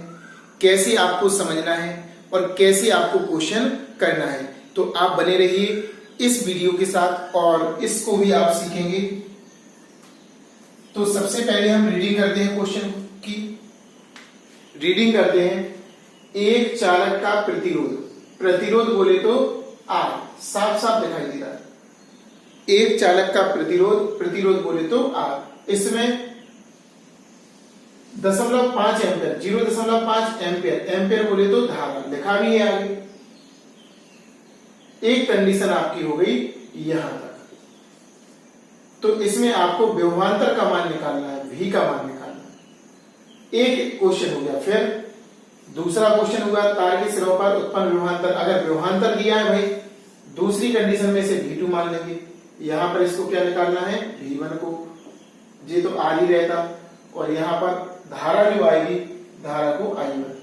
A: कैसे आपको समझना है और कैसे आपको क्वेश्चन करना है। तो आप बने रहिए इस वीडियो के साथ और इसको भी आप सीखेंगे। तो सबसे पहले हम रीडिंग करते हैं, क्वेश्चन की रीडिंग करते हैं। एक चालक का प्रतिरोध, प्रतिरोध बोले तो आर, साफ साफ दिखाई दे रहा है। एक चालक का प्रतिरोध, प्रतिरोध बोले तो आर, इसमें 0.5 एम्पियर, 0.5 एम्पियर, एम्पियर बोले तो धारा, लिखा भी है आगे। एक कंडीशन आपकी हो गई यहां तक, तो इसमें आपको विभवांतर का मान निकालना है, V का मान निकालना है। एक क्वेश्चन हो गया। फिर दूसरा क्वेश्चन हुआ तार के सिरों पर उत्पन्न विभवांतर। अगर विभवांतर दिया है भाई, दूसरी कंडीशन में से V2 मान लेंगे, यहां पर इसको क्या निकालना है? V1 को, ये तो आर ही रहता, और यहां पर धारा जो आएगी, धारा को I1।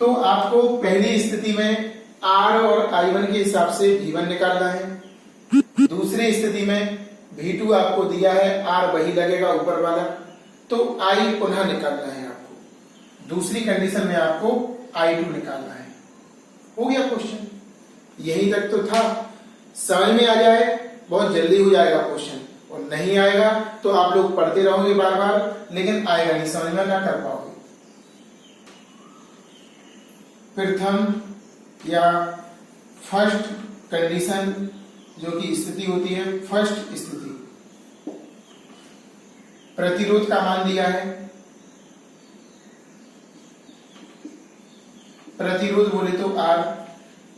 A: तो आपको पहली स्थिति में R और I1 के हिसाब से V1 निकालना है, दूसरी स्थिति में V2 आपको दिया है, R वही लगेगा ऊपर वाला, तो I पुनः निकालना है आपको, दूसरी कंडीशन में आपको I2 निकालना है। हो गया क्वेश्चन, यही तक तो था। समझ में आ जाए बहुत जल्दी हो जाएगा क्वेश्चन, और नहीं आएगा तो आप लोग पढ़ते रहोगे बार बार, लेकिन आएगा नहीं, समझ में ना कर पाओगे। प्रथम या फर्स्ट कंडीशन जो कि स्थिति होती है, फर्स्ट स्थिति, प्रतिरोध का मान दिया है, प्रतिरोध बोले तो R,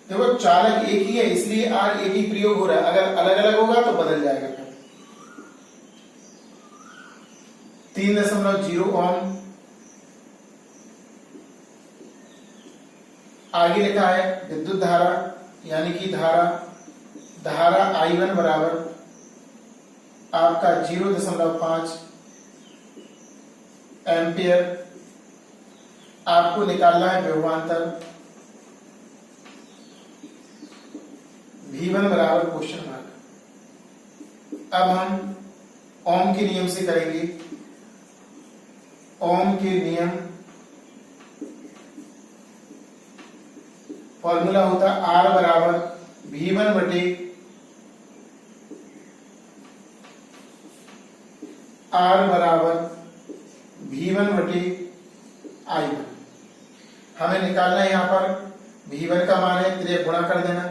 A: देखो चालक एक ही है इसलिए R एक ही प्रयोग हो रहा है, अगर अलग अलग होगा तो बदल जाएगा। 3.0 ओम। आगे लिखा है विद्युत धारा, यानी कि धारा I1 बराबर आपका 0.5 एम्पियर, आपको निकालना है विभवांतर V1 बराबर क्वेश्चन मार्क। अब हम ओम के नियम से करेंगे। ओम के नियम फॉर्मूला होता है R बराबर V1 बटे R बराबर V1 बटे I1। हमें निकालना है यहां पर V1 का मान है, त्रिक गुणा कर देना।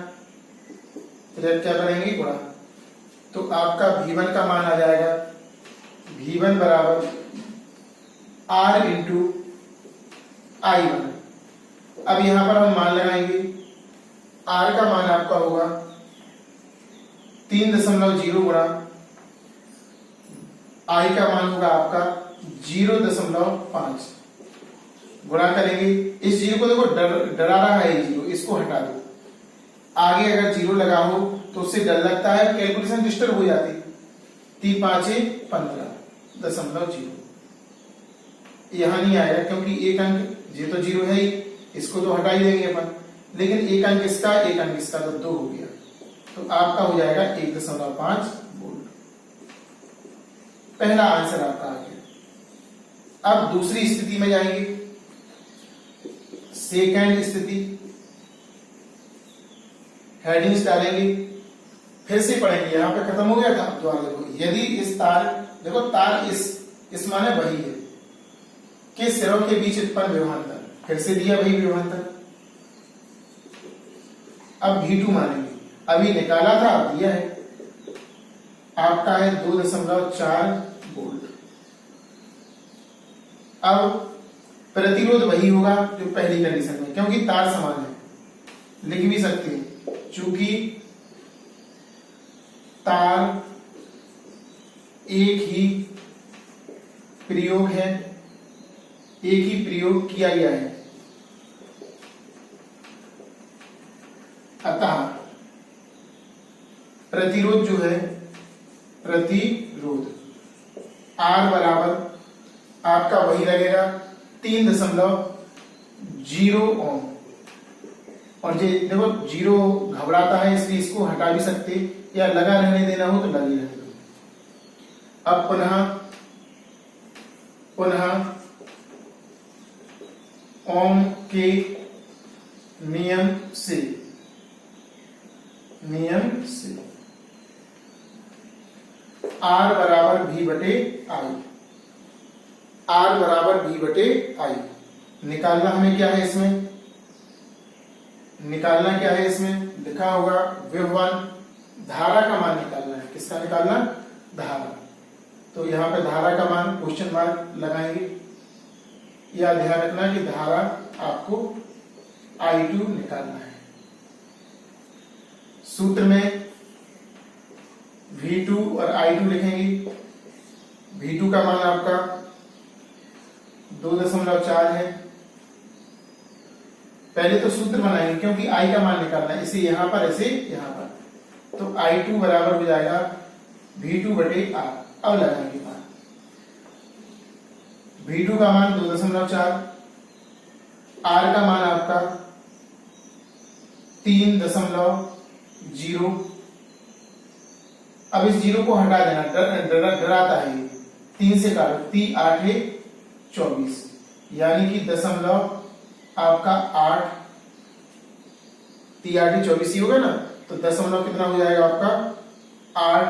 A: त्रिक क्या करेंगे? गुणा। तो आपका V1 का मान आ जाएगा V1 बराबर R इंटू I1। अब यहां पर हम मान लगाएंगे। R का मान आपका होगा 3.0 गुणा I का मान होगा आपका 0.5 गुणा करेंगे। इस जीरो को देखो डरा रहा है ये जीरो, इसको हटा दो। आगे अगर जीरो लगा हो तो उससे डर लगता है, कैलकुलेशन डिस्टर्ब हो जाती। 3 5 15.0 यहां नहीं आएगा क्योंकि एक अंक ये तो जीरो है ही, इसको तो हटा ही देंगे अपन। लेकिन एक अंक इसका, एक अंक इसका, तो 2 हो गया। तो आपका हो जाएगा 1.5 वोल्ट। पहला आंसर आपका आ गया। अब दूसरी स्थिति में जाएंगे। सेकंड स्थिति, हेडिंग्स डालेंगे, फिर से पढ़ेंगे। यहां पे खत्म हो गया था। दोबारा देखो, यदि इस तार, देखो तार इस माने वही है कि सिरों के बीच उत्पन्न विभवांतर, फिर से दिया वही विभवांतर। अब V2 मानेंगे, अभी निकाला था, अब दिया है। आपका है 2.4 वोल्ट। अब प्रतिरोध वही होगा जो पहली कंडीशन में, क्योंकि तार समान है। लिख भी सकते हैं, चूंकि तार एक ही प्रयोग है, एक ही प्रयोग किया गया है, अतः प्रतिरोध जो है, प्रतिरोध R बराबर आपका वही लगेगा 3.0 ओम। और ये देखो जीरो घबराता है, इसलिए इसको हटा भी सकते, या लगा रहने देना हो तो लगे रहने दो। अब पुनः ओम के नियम से R बराबर V बटे I, R बराबर V बटे I। निकालना हमें क्या है इसमें? निकालना क्या है इसमें? लिखा होगा विभवान, धारा का मान निकालना है। किसका निकालना? धारा। तो यहां पे धारा का मान क्वेश्चन मार्क लगाएंगे। या ध्यान रखना कि धारा आपको I2 निकालना है। सूत्र में V2 और I2 लिखेंगे। V2 का मान आपका 2.4 है। पहले तो सूत्र बनाएंगे क्योंकि I का मान निकालना है, इसे यहां पर, इसे यहां पर। तो I2 बराबर हो जाएगा V2 बटे R। अब लगाएंगे मान। V2 का मान 2.4, R का मान आपका 3.0। अब इस जीरो को हटा देना, डराता है। 3 से काटो, 3 8 24, यानी कि दशमलव आपका 8, 3 8 24 ही होगा ना। तो दशमलव कितना हो जाएगा आपका? 8।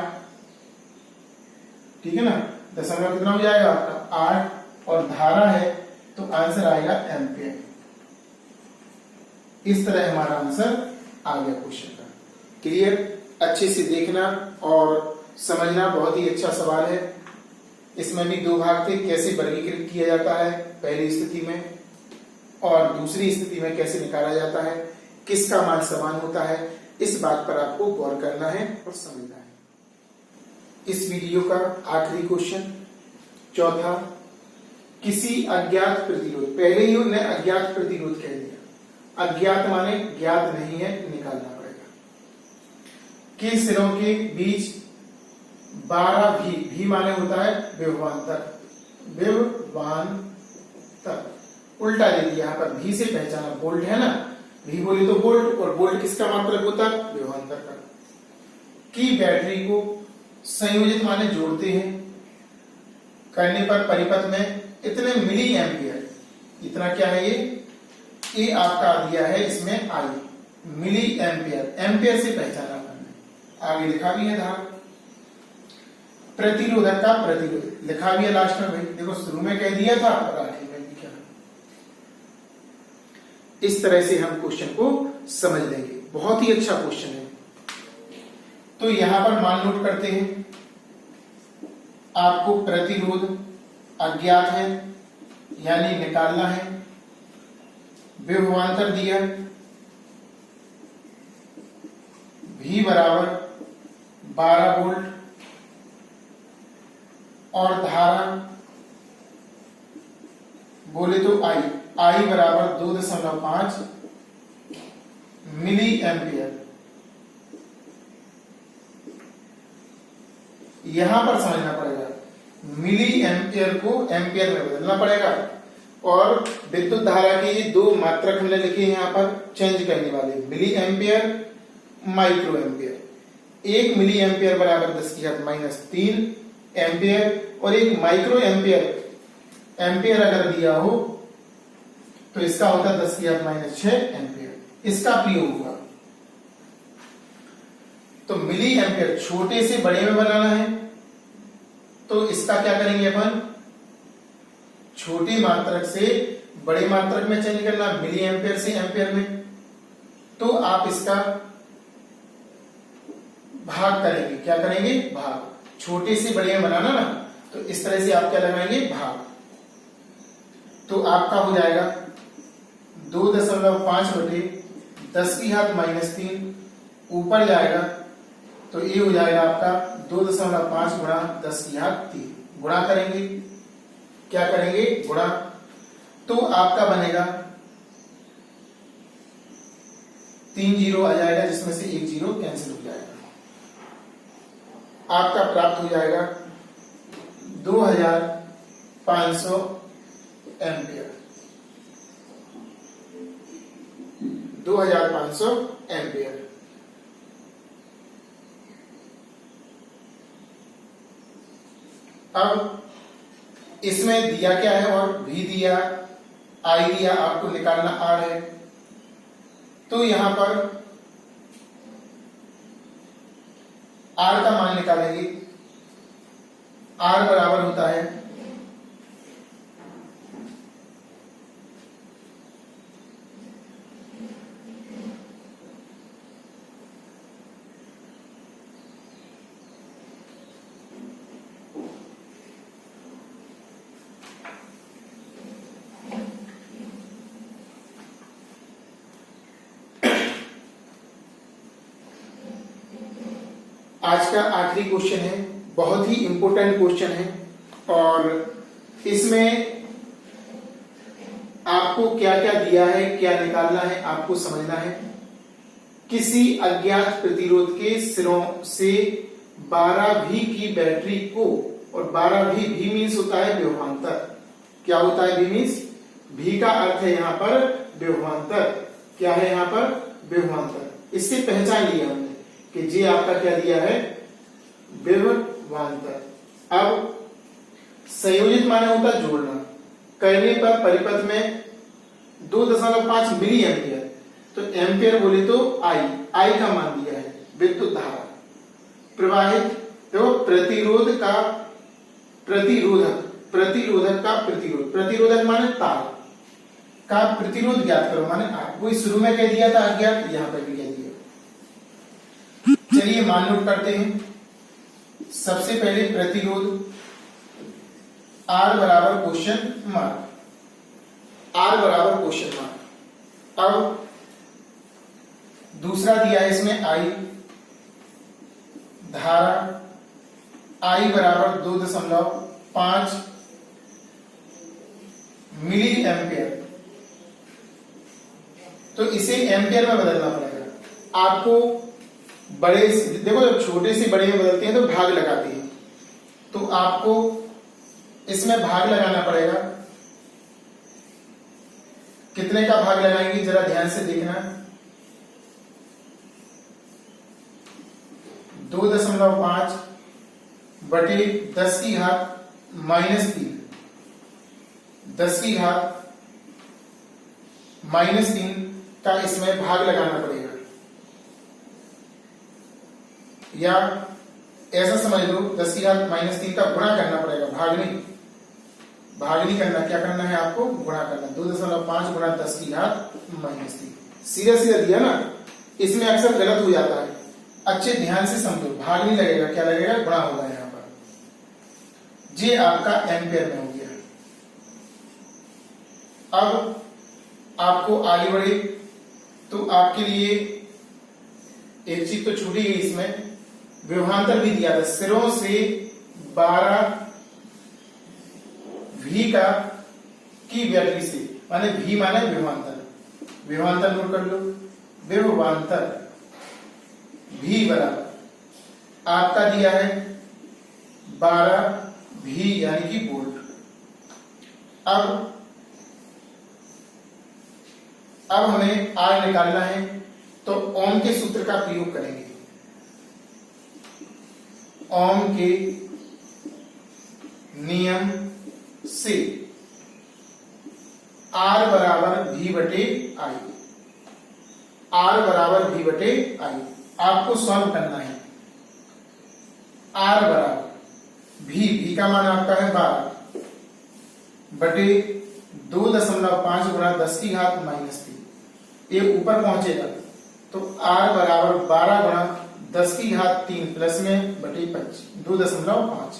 A: ठीक है ना, दशमलव कितना हो जाएगा आपका? 8। और धारा है तो आंसर आएगा एम्पियर। इस तरह हमारा आंसर आ गया क्वेश्चन का। क्लियर? अच्छे से देखना और समझना, बहुत ही अच्छा सवाल है। इसमें भी 2 भाग थे, कैसे वर्गीकृत किया जाता है पहली स्थिति में और दूसरी स्थिति में कैसे निकाला जाता है, किसका मान समान होता है, इस बात पर आपको गौर करना है और समझना है। इस वीडियो का आखिरी क्वेश्चन, चौथा, किसी अज्ञात प्रतिरोध, पहले ही उन्हें अज्ञात प्रतिरोध कह दिया, अज्ञात माने ज्ञात नहीं है, निकालना पड़ेगा, कि सिरों के बीच 12 भी माने होता है विभवांतर, विभवांतर उल्टा दे दिया, यहाँ पर भी से पहचाना, वोल्ट है ना, भी बोले तो वोल्ट, और वोल्ट किसका मात्रक होता है? विभवांतर का। की बैटरी को संयोजित माने जोड़ते हैं, करने पर परिपथ में इतने मिली एम्पियर, इतना क्या है ये आपका दिया है इसमें आई, मिली एम्पियर, एम्पियर से पहचाना करना। आगे लिखा भी है धारा। प्रतिरोधक का प्रतिरोध लिखा भी है लास्ट में भाई, देखो शुरू में कह दिया था और आखिर में भी क्या। इस तरह से हम क्वेश्चन को समझ लेंगे, बहुत ही अच्छा क्वेश्चन है। तो यहां पर मान नोट करते हैं, आपको प्रतिरोध अज्ञात है यानी निकालना है, विभवांतर दिया V बराबर 12 वोल्ट और धारा बोले तो I बराबर 2.5 मिली एम्पियर। यहां पर समझना पड़ेगा, मिली एम्पियर को एम्पियर में बदलना पड़ेगा, और विद्युत धारा के ये दो मात्रक हमने लिखे हैं यहाँ पर चेंज करने वाले, milli ampere, micro ampere. 1 milli ampere बराबर 10⁻³ एम्पियर, और 1 माइक्रो एम्पियर अगर दिया हो तो इसका होता 10⁻6 एम्पियर, इसका प्रयोग हुआ। तो मिली एम्पियर छोटे से बड़े में बनाना है, तो इसका क्या करेंगे अपन, छोटे मात्रक से बड़े मात्रक में चेंज करना, मिली एम्पियर से एम्पियर में। तो आप इसका भाग करेंगे, क्या करेंगे, भाग, छोटे से बड़े में बनाना ना, तो इस तरह से आप क्या लगाएंगे, भाग। तो आपका हो जाएगा 2.5 बटे 10⁻³ ऊपर जाएगा, तो ये हो जाएगा आपका 2.5 गुणा 10⁻³ गुणा करेंगे, क्या करेंगे, गुणा। तो आपका बनेगा 3 जीरो आ जाएगा, जिसमें से 1 जीरो कैंसिल हो जाएगा। आपका प्राप्त हो जाएगा 2500 एम्पियर, 2500 एम्पियर। अब इसमें दिया क्या है, और V दिया, I दिया, आपको निकालना R है। तो यहां पर R का मान निकालेंगे, R बराबर होता है आज का आखिरी क्वेश्चन है, बहुत ही इंपॉर्टेंट क्वेश्चन है, और इसमें आपको क्या क्या दिया है, क्या निकालना है, आपको समझना है। किसी अज्ञात प्रतिरोध के सिरों से 12V की बैटरी को, और 12V मीन्स होता है विभवांतर। क्या होता है V मीन्स? V का अर्थ है यहाँ पर विभवांतर। क्या है यहाँ पर? विभवांतर। इससे पहचान लिया हमने कि जी आपका क्या दिया है, विभवांतर। अब संयोजित माने होता है जोड़ना, करने पर परिपथ में 2.5 मिली एम्पियर, तो एम्पियर बोले तो आई का मान दिया है, विद्युत धारा प्रवाहित, देखो प्रतिरोध का प्रतिरोधक, प्रतिरोधक का प्रतिरोध, प्रतिरोधक माने तार का प्रतिरोध ज्ञात करो, माने आर। वही शुरू में कह दिया था अज्ञात, यहां पर भी कह दिया। चलिए मान नोट करते हैं। सबसे पहले प्रतिरोध आर बराबर क्वेश्चन मार्क, आर बराबर क्वेश्चन मार्क। अब दूसरा दिया है इसमें आई, धारा आई बराबर 2.5 मिली एम्पियर, तो इसे एम्पियर में बदलना पड़ेगा आपको। बड़े देखो जब छोटे से बड़े में बदलते हैं तो भाग लगाते हैं, तो आपको इसमें भाग लगाना पड़ेगा। कितने का भाग लगाएंगे जरा ध्यान से देखना। 2.5 बटे 10 की घात -3, 10 की घात -3 का इसमें भाग लगाना पड़ेगा, या ऐसा समझ लो 10 की घात -3 का गुणा करना पड़ेगा, भाग नहीं करना, क्या करना है आपको, गुणा करना। 2.5 गुणा 10 की घात -3, सीधा सीधा दिया ना, इसमें अक्सर गलत हो जाता है, अच्छे ध्यान से समझो, भाग नहीं लगेगा, क्या लगेगा, गुणा होगा यहां पर। ये आपका एम्पियर में हो गया। अब आपको आगे बढ़े तो आपके लिए एक चीज तो छूटी गई इसमें, विभवांतर भी दिया था, सिरों से 12 भी का की व्याप्ति से, माने भी माने विभवांतर, विभवांतर नोट कर लो, विभवांतर भी बराबर आपका दिया है 12 भी यानी कि वोल्ट। अब हमें आर निकालना है, तो ओम के सूत्र का प्रयोग करेंगे। ओम के नियम से आर बराबर भी बटे आई, आर बराबर भी बटे आई आपको सॉल्व करना है। आर बराबर भी का मान आपका है 12 बटे 2.5 गुणा 10 की घात -3, ये ऊपर पहुंचेगा तो आर बराबर 12 गुणा 10 की घात 3 प्लस में बटे 2.5,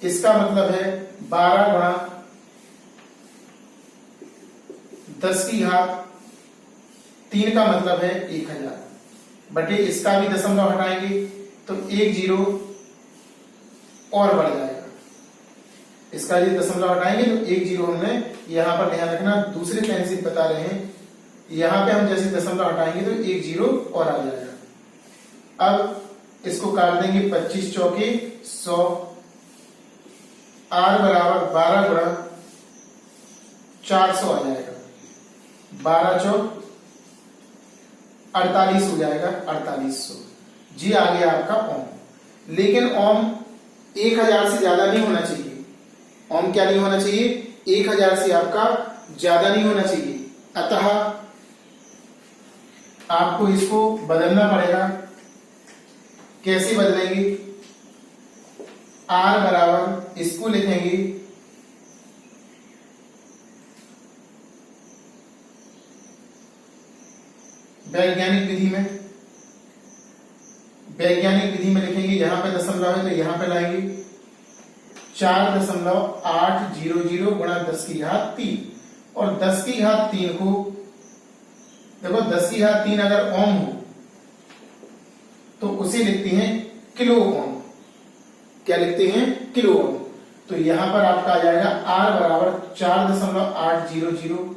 A: इसका मतलब है 12 गुणा 10 की घात 3 का मतलब है 1000 बटे इसका भी दशमलव हटाएंगे तो 1 0 और बढ़ जाएगा, इसका ये दशमलव हटाएंगे तो 1 0 हमने यहां पर ध्यान रखना, दूसरे पेन से बता रहे हैं, यहां पे हम जैसे दशमलव हटाएंगे तो 1 0 और आ जाएगा। अब इसको काट देंगे 25 चौके 100, आर बराबर 12 गुणा 400 आ जाएगा, 12 चौक 48 हो जाएगा, 4800 जी आ गया आपका ओम। लेकिन ओम 1000 से ज्यादा नहीं होना चाहिए, ओम क्या नहीं होना चाहिए, 1000 से आपका ज्यादा नहीं होना चाहिए, अतः आपको इसको बदलना पड़ेगा। कैसे बदलेंगे, आर बराबर इसको लिखेंगे वैज्ञानिक विधि में, वैज्ञानिक विधि में लिखेंगे, यहां पे दशमलव है तो यहां पे लाएंगे 4.800 गुणा 10 की घात 3, और 10 की घात 3 को देखो 10 की घात 3 अगर ओम हो तो उसे लिखते हैं किलो ओम, क्या लिखते हैं, किलो ओम। तो यहां पर आपका आ जाएगा आर बराबर 4.800,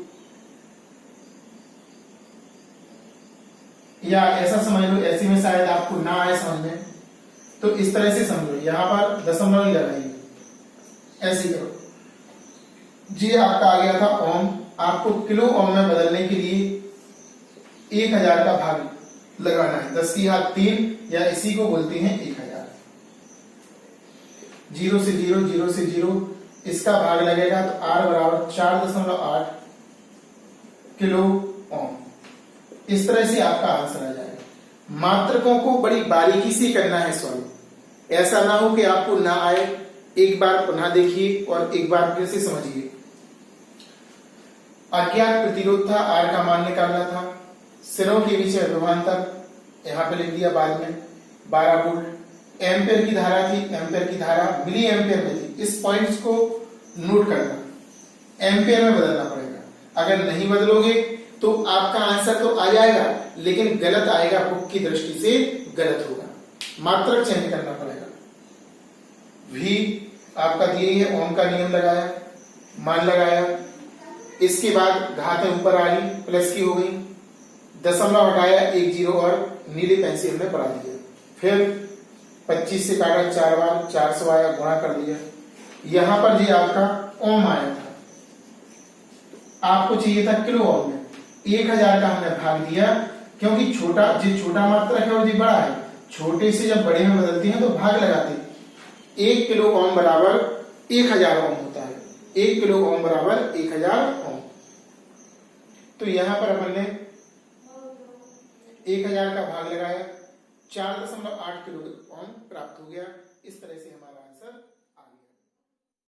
A: या ऐसा समझ लो, ऐसे में शायद आपको ना आए समझ में, तो इस तरह से समझो, यहां पर दशमलव ही लगाइए, ऐसे करो जी। आपका आ गया था ओम, आपको किलो ओम में बदलने के लिए 1000 का भाग लगाना है, 10 की घात 3 या इसी को बोलते हैं 1000, 0 से 0 0 से 0 इसका भाग लगेगा तो आर बराबर 4.8 किलो ओम। इस तरह से आपका आंसर आ जाएगा। मात्रकों को बड़ी बारीकी से करना है सॉल्व, ऐसा ना हो कि आपको ना आए, एक बार पुनः देखिए और एक बार फिर से समझिए। अज्ञात प्रतिरोध था, आर का मान निकालना था, सिरों के बीच विभवांतर यहां पे लिख दिया बाद में 12 वोल्ट, एम्पियर की धारा थी, एम्पियर की धारा मिली एम्पियर में थी, इस पॉइंट्स को नोट करना, एम्पियर में बदलना पड़ेगा। अगर नहीं बदलोगे तो आपका आंसर तो आ जाएगा लेकिन गलत आएगा, बुक की दृष्टि से गलत होगा, मात्रक चेंज करना पड़ेगा। भी आपका दिए है, ओम का नियम लगाया, मान लगाया, इसके बाद घातें ऊपर आ गई, प्लस की हो गई, दशमलव हटाया 1 0 और नीले पेन से हमने बढ़ा दिया, फिर 25 से काटा 4 बार, 400 आया, गुणा कर दिया, यहां पर जी आपका ओम आया था, आपको चाहिए था किलो ओम में, 1000 का हमने भाग दिया, क्योंकि छोटा मात्रक है और ये बड़ा है, छोटे से जब बड़े में बदलती हैं तो भाग लगाते। 1 किलो ओम बराबर 1000 ओम होता है, 1 किलो ओम बराबर 1000 ओम। तो यहां पर अपन ने 1000 का भाग लगाया, 4.8 किलो ओम प्राप्त हो गया। इस तरह से हमारा